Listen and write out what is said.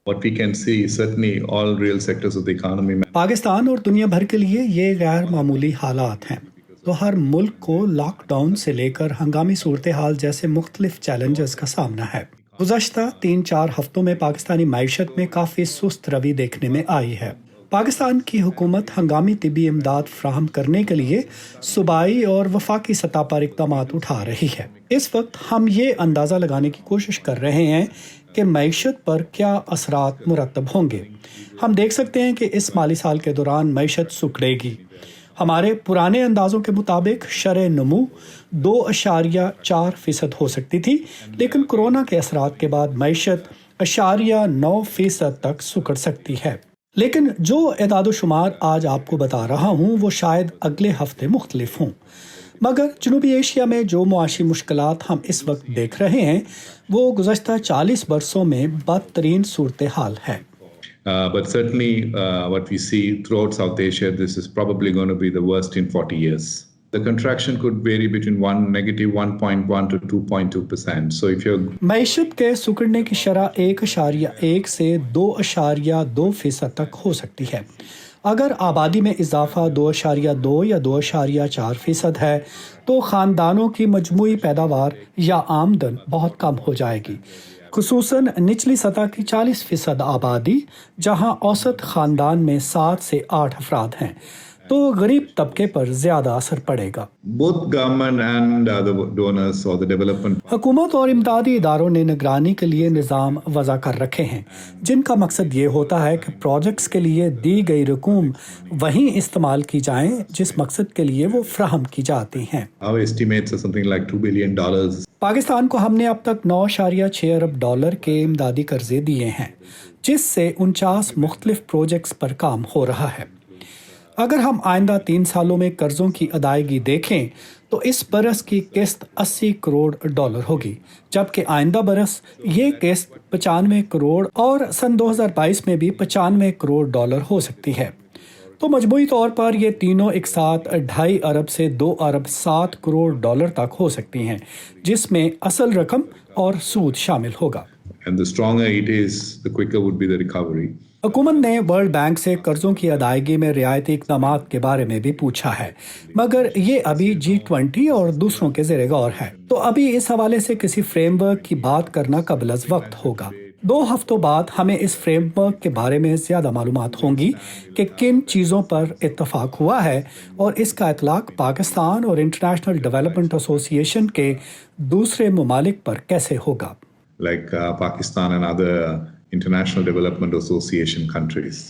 What we can see is certainly all real sectors of the economy. Pakistan اور دنیا بھر کے لیے یہ غیر معمولی حالات ہیں، تو ہر ملک کو لاک ڈاؤن سے لے کر ہنگامی صورتحال جیسے مختلف چیلنجز کا سامنا ہے۔ گزشتہ 3-4 ہفتوں میں پاکستانی معیشت میں کافی سست روی دیکھنے میں آئی ہے۔ پاکستان کی حکومت ہنگامی طبی امداد فراہم کرنے کے لیے صوبائی اور وفاقی سطح پر اقدامات اٹھا رہی ہے۔ اس وقت ہم یہ اندازہ لگانے کی کوشش کر رہے ہیں کہ معیشت پر کیا اثرات مرتب ہوں گے۔ ہم دیکھ سکتے ہیں کہ اس مالی سال کے دوران معیشت سکڑے گی۔ ہمارے پرانے اندازوں کے مطابق شرح نمو 2.4% ہو سکتی تھی، لیکن کورونا کے اثرات کے بعد معیشت 0.9% تک سکڑ سکتی ہے۔ لیکن جو اعداد و شمار آج آپ کو بتا رہا ہوں وہ شاید اگلے ہفتے مختلف ہوں، مگر جنوبی ایشیا میں جو معاشی مشکلات ہم اس وقت دیکھ رہے ہیں وہ گزشتہ 40 برسوں میں بدترین صورتحال ہے۔ But certainly what we see throughout South Asia, this is probably going to be the worst in 40 years. The contraction could vary between -1.1 to 2.2%. So if you're معیشت کے سکڑنے کی شرح 1.1 سے 2.2% تک ہو سکتی ہے۔ اگر آبادی میں اضافہ 2.2 یا 2.4% ہے تو خاندانوں کی مجموعی پیداوار یا آمدن بہت کم ہو جائے گی، خصوصاً نچلی سطح کی 40% آبادی جہاں اوسط خاندان میں 7 سے 8 افراد ہیں، تو غریب طبقے پر زیادہ اثر پڑے گا۔ both government and the donors or the development حکومت اور امدادی اداروں نے نگرانی کے لیے نظام وضع کر رکھے ہیں، جن کا مقصد یہ ہوتا ہے کہ پروجیکٹس کے لیے دی گئی رقوم وہیں استعمال کی جائیں جس مقصد کے لیے وہ فراہم کی جاتی ہیں۔ our estimates are something like $2 billion. Pakistan کو ہم نے اب تک $9.6 ارب کے امدادی قرضے دیے ہیں، جس سے 49 مختلف پروجیکٹس پر کام ہو رہا ہے۔ اگر ہم آئندہ 3 سالوں میں قرضوں کی ادائیگی دیکھیں تو اس برس کی قسط $80 کروڑ ہوگی، جبکہ آئندہ برس یہ قسط 95 کروڑ اور سن 2022 میں بھی 95 کروڑ ہو سکتی ہے۔ تو مجموعی طور پر یہ تینوں ایک ساتھ 2.5 ارب سے 2.7 کروڑ تک ہو سکتی ہیں، جس میں اصل رقم اور سود شامل ہوگا۔ And the stronger it is, the quicker would be the recovery. حکومت نے ورلڈ بینک سے قرضوں کی ادائیگی میں رعایتی اقدامات کے بارے میں بھی پوچھا ہے، مگر یہ ابھی G20 اور دوسروں کے زیر غور ہے، تو ابھی اس حوالے سے کسی فریم ورک کی بات کرنا قبل از وقت ہوگا۔ 2 ہفتوں بعد ہمیں اس فریم ورک کے بارے میں زیادہ معلومات ہوں گی کہ کن چیزوں پر اتفاق ہوا ہے اور اس کا اطلاق پاکستان اور انٹرنیشنل ڈیولپمنٹ ایسوسی ایشن کے دوسرے ممالک پر کیسے ہوگا، Like Pakistan and other international development association countries.